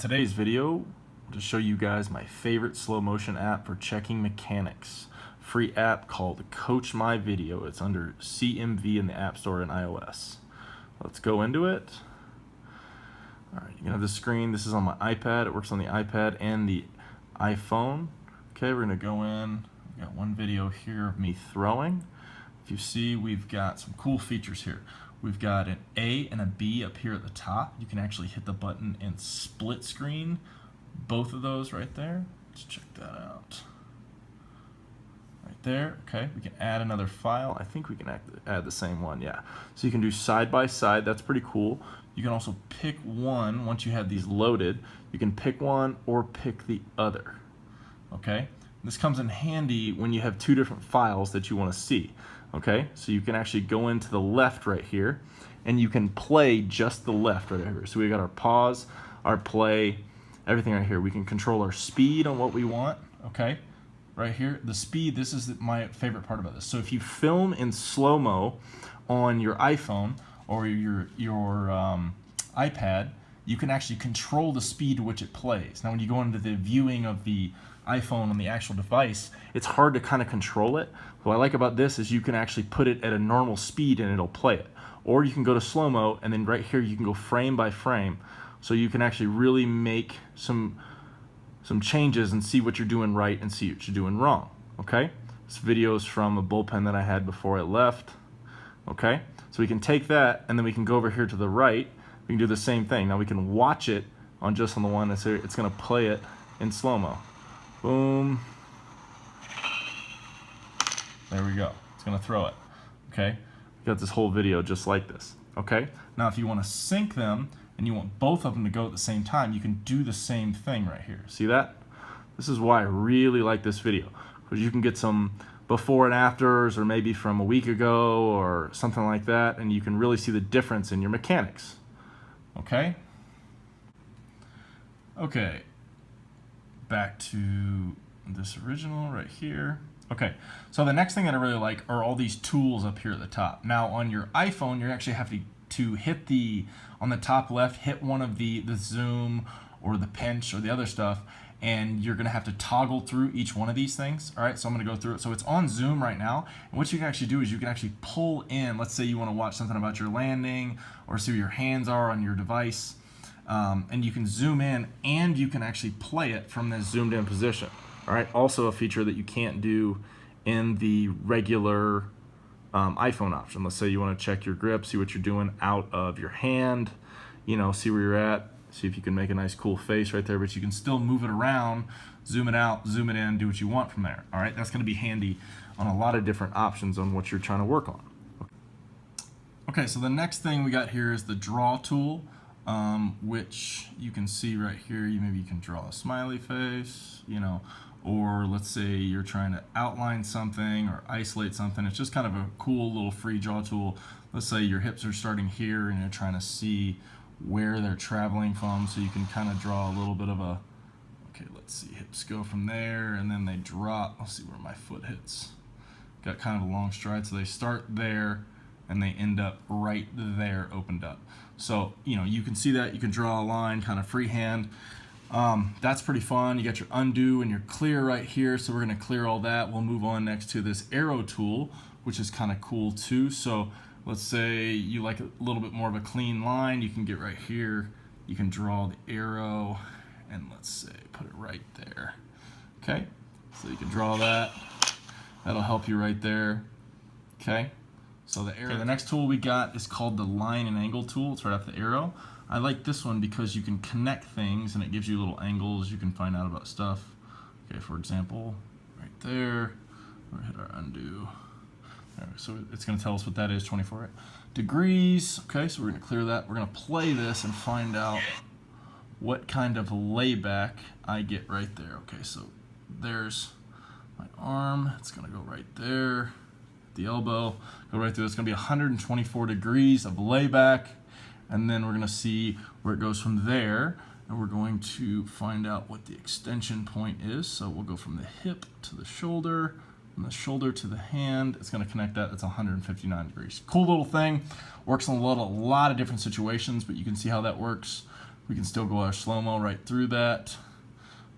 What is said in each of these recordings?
today's video, to show you guys my favorite slow motion app for checking mechanics. Free app called Coach My Video. It's under CMV in the App Store and iOS. Let's go into it. All right, you can have the screen. This is on my iPad. It works on the iPad and the iPhone. Okay, we're gonna go in. We've got one video here of me throwing. If you see, we've got some cool features here. We've got an A and a B up here at the top. You can actually hit the button and split screen both of those right there. Let's check that out. Right there, okay. We can add another file. I think we can add the same one, yeah. So you can do side by side, that's pretty cool. You can also pick one, once you have these loaded, you can pick one or pick the other, okay? This comes in handy when you have two different files that you want to see. Okay, so you can actually go into the left right here and you can play just the left right here. So we got our pause, our play, everything right here. We can control our speed on what we want, okay? Right here, the speed, this is my favorite part about this. So if you film in slow-mo on your iPhone or your iPad, you can actually control the speed to which it plays. Now when you go into the viewing of the iPhone on the actual device, it's hard to kind of control it. What I like about this is you can actually put it at a normal speed and it'll play it. Or you can go to slow-mo and then right here you can go frame by frame. So you can actually really make some changes and see what you're doing right and see what you're doing wrong. Okay? This video is from a bullpen that I had before I left. Okay? So we can take that and then we can go over here to the right. We can do the same thing. Now we can watch it on just on the one that's here. It's going to play it in slow-mo. Boom. There we go. It's going to throw it. Okay? We got this whole video just like this. Okay? Now if you want to sync them and you want both of them to go at the same time, you can do the same thing right here. See that? This is why I really like this video. Because you can get some before and afters or maybe from a week ago or something like that, and you can really see the difference in your mechanics. Okay? Okay. Back to this original right here. Okay, so the next thing that I really like are all these tools up here at the top. Now on your iPhone, you're actually having to hit on the top left, hit one of the zoom or the pinch or the other stuff, and you're gonna have to toggle through each one of these things. All right, so I'm gonna go through it. So it's on zoom right now, and what you can actually do is you can actually pull in, let's say you wanna watch something about your landing or see where your hands are on your device. And you can zoom in and you can actually play it from this zoomed in position. All right, also a feature that you can't do in the regular iPhone option. Let's say you want to check your grip, see what you're doing out of your hand, you know, see where you're at, see if you can make a nice cool face right there, but you can still move it around, zoom it out, zoom it in, do what you want from there. All right, that's going to be handy on a lot of different options on what you're trying to work on. Okay, so the next thing we got here is the draw tool. Which you can see right here. Maybe you can draw a smiley face, you know, or let's say you're trying to outline something or isolate something. It's just kind of a cool little free draw tool. Let's say your hips are starting here and you're trying to see where they're traveling from, so you can kind of draw a little bit of a, okay, let's see, hips go from there and then they drop. I'll see where my foot hits. Got kind of a long stride, so they start there and they end up right there opened up. So, you know, you can see that, you can draw a line kind of freehand. That's pretty fun. You got your undo and your clear right here, so we're gonna clear all that. We'll move on next to this arrow tool, which is kind of cool too. So let's say you like a little bit more of a clean line, you can get right here, you can draw the arrow and let's say put it right there. Okay, so you can draw that. That'll help you right there. Okay. So the arrow. Okay, the next tool we got is called the line and angle tool. It's right off the arrow. I like this one because you can connect things and it gives you little angles. You can find out about stuff. Okay, for example, right there, we're gonna hit our undo. There, so it's gonna tell us what that is, 24 degrees. Okay, so we're gonna clear that. We're gonna play this and find out what kind of layback I get right there. Okay, so there's my arm. It's gonna go right there. The elbow, go right through. It's going to be 124 degrees of layback, and then we're going to see where it goes from there, and we're going to find out what the extension point is. So we'll go from the hip to the shoulder, from the shoulder to the hand. It's going to connect that. It's 159 degrees. Cool little thing. Works in a lot of different situations, but you can see how that works. We can still go our slow-mo right through that.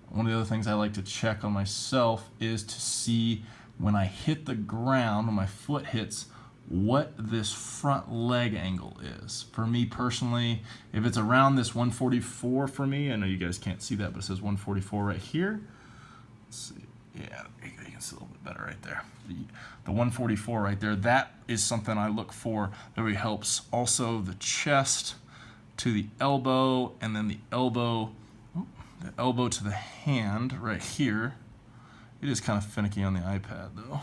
One of the other things I like to check on myself is to see when I hit the ground, when my foot hits, what this front leg angle is. For me personally, if it's around this 144 for me, I know you guys can't see that, but it says 144 right here. Let's see, yeah, you can see a little bit better right there. The 144 right there, that is something I look for that really helps. Also the chest to the elbow, and then the elbow to the hand right here. It is kind of finicky on the iPad though.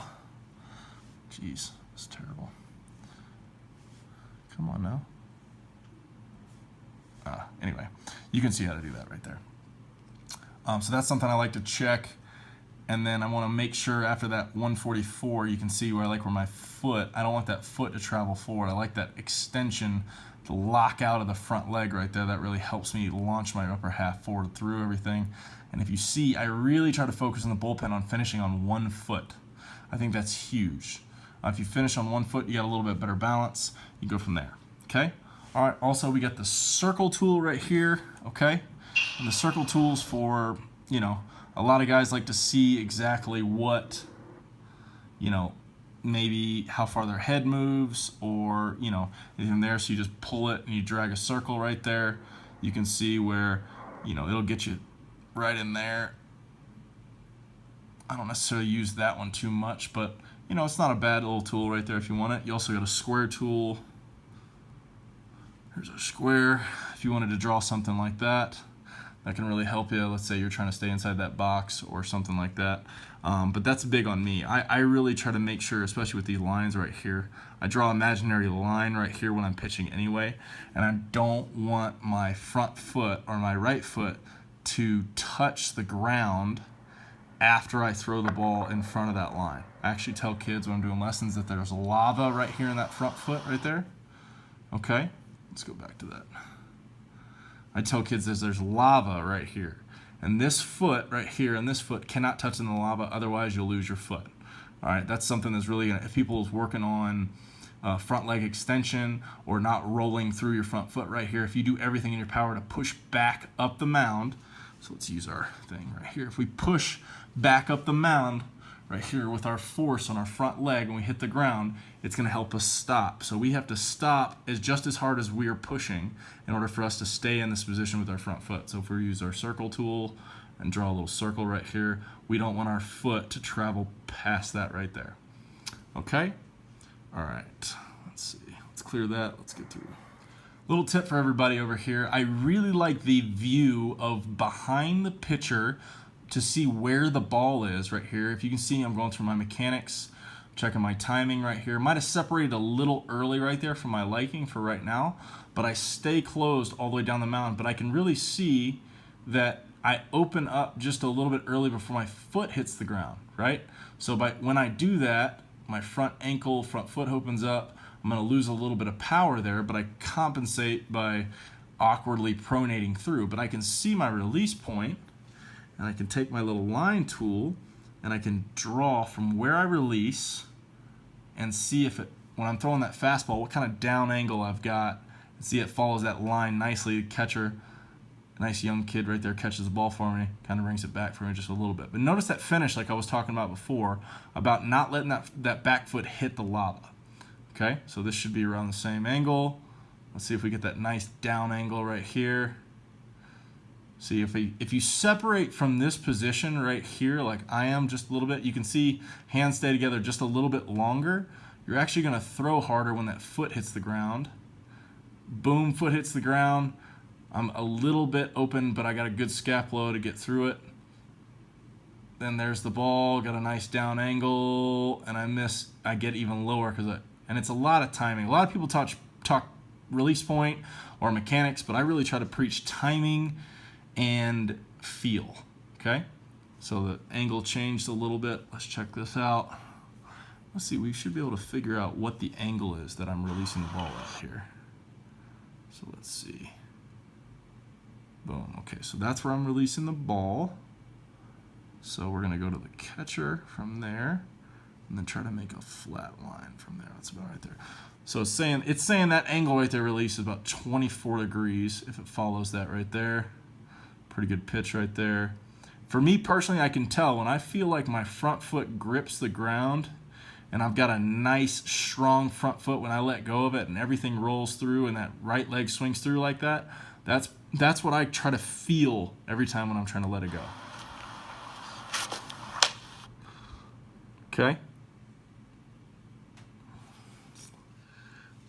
Jeez, it's terrible. Come on now. Anyway, you can see how to do that right there. So that's something I like to check. And then I want to make sure after that 144, you can see where my foot, I don't want that foot to travel forward. I like that extension to lock out of the front leg right there. That really helps me launch my upper half forward through everything. And if you see, I really try to focus in the bullpen on finishing on one foot. I think that's huge. If you finish on one foot, you got a little bit better balance. You go from there, okay? All right, also we got the circle tool right here, okay? And the circle tool's for, a lot of guys like to see exactly what, maybe how far their head moves or, anything there. So you just pull it and you drag a circle right there. You can see where, it'll get you right in there. I don't necessarily use that one too much, but, it's not a bad little tool right there if you want it. You also got a square tool. Here's our square. If you wanted to draw something like that, that can really help you. Let's say you're trying to stay inside that box or something like that. But that's big on me. I really try to make sure, especially with these lines right here, I draw an imaginary line right here when I'm pitching anyway, and I don't want my front foot or my right foot to touch the ground after I throw the ball in front of that line. I actually tell kids when I'm doing lessons that there's lava right here in that front foot right there. Okay, let's go back to that. I tell kids there's lava right here. And this foot right here and this foot cannot touch in the lava, otherwise you'll lose your foot. All right, that's something that's really gonna, if people's working on front leg extension or not rolling through your front foot right here, if you do everything in your power to push back up the mound, so let's use our thing right here. If we push back up the mound right here with our force on our front leg when we hit the ground, it's going to help us stop. So we have to stop just as hard as we are pushing in order for us to stay in this position with our front foot. So if we use our circle tool and draw a little circle right here, we don't want our foot to travel past that right there. Okay? All right. Let's see. Let's clear that. Let's get through. Little tip for everybody over here. I really like the view of behind the pitcher to see where the ball is right here. If you can see, I'm going through my mechanics, checking my timing right here. Might have separated a little early right there for my liking for right now, but I stay closed all the way down the mound. But I can really see that I open up just a little bit early before my foot hits the ground, right? So when I do that, my front ankle, front foot opens up. I'm going to lose a little bit of power there, but I compensate by awkwardly pronating through. But I can see my release point, and I can take my little line tool, and I can draw from where I release and see if when I'm throwing that fastball, what kind of down angle I've got, and see it follows that line nicely. Catcher, a nice young kid right there, catches the ball for me, kind of brings it back for me just a little bit. But notice that finish, like I was talking about before, about not letting that back foot hit the lava. Okay, so this should be around the same angle. Let's see if we get that nice down angle right here. See, if you separate from this position right here, like I am just a little bit, you can see hands stay together just a little bit longer. You're actually going to throw harder when that foot hits the ground. Boom, foot hits the ground. I'm a little bit open, but I got a good scapula to get through it. Then there's the ball, got a nice down angle, and I get even lower and it's a lot of timing. A lot of people talk release point or mechanics, but I really try to preach timing and feel. Okay, so the angle changed a little bit. Let's check this out. Let's see, we should be able to figure out what the angle is that I'm releasing the ball at here. So let's see. Boom. Okay, so that's where I'm releasing the ball. So we're going to go to the catcher from there. and then try to make a flat line from there. That's about right there. So it's saying that angle right there release is about 24 degrees if it follows that right there. Pretty good pitch right there. For me personally, I can tell when I feel like my front foot grips the ground and I've got a nice strong front foot when I let go of it and everything rolls through and that right leg swings through like that, that's what I try to feel every time when I'm trying to let it go. Okay.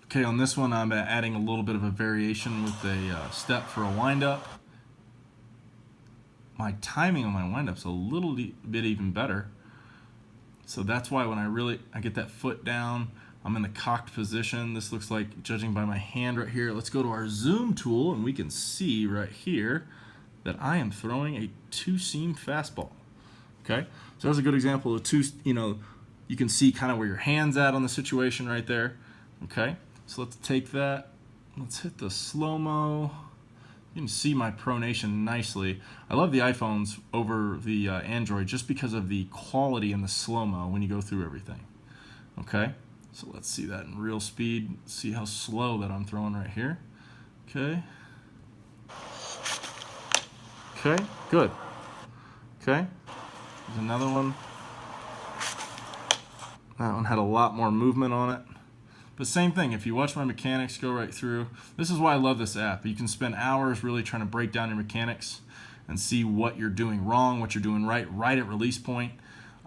Okay, on this one I'm adding a little bit of a variation with a step for a windup. My timing on my windup's a little bit even better. So that's why when I get that foot down, I'm in the cocked position. This looks like, judging by my hand right here, let's go to our zoom tool and we can see right here that I am throwing a two-seam fastball. Okay, so that's a good example of you can see kind of where your hand's at on the situation right there. Okay, so let's take that, let's hit the slow-mo. You can see my pronation nicely. I love the iPhones over the Android just because of the quality and the slow-mo when you go through everything. Okay, so let's see that in real speed. See how slow that I'm throwing right here. Okay. Okay, good. Okay, there's another one. That one had a lot more movement on it. But same thing, if you watch my mechanics go right through, this is why I love this app. You can spend hours really trying to break down your mechanics and see what you're doing wrong, what you're doing right at release point.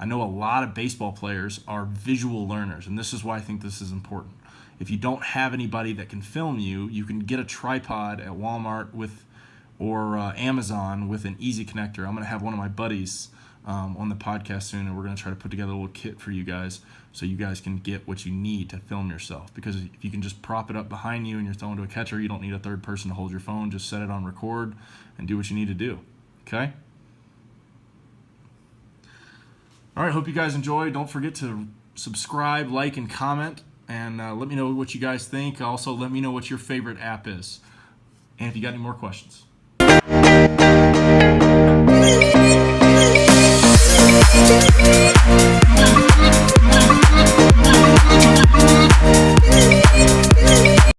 I know a lot of baseball players are visual learners, and this is why I think this is important. If you don't have anybody that can film you, you can get a tripod at Walmart or Amazon with an easy connector. I'm going to have one of my buddies on the podcast soon, and we're going to try to put together a little kit for you guys so you guys can get what you need to film yourself. Because if you can just prop it up behind you and you're throwing to a catcher, you don't need a third person to hold your phone. Just set it on record and do what you need to do. Okay? All right, hope you guys enjoy. Don't forget to subscribe, like, and comment, and let me know what you guys think. Also, let me know what your favorite app is, and if you got any more questions.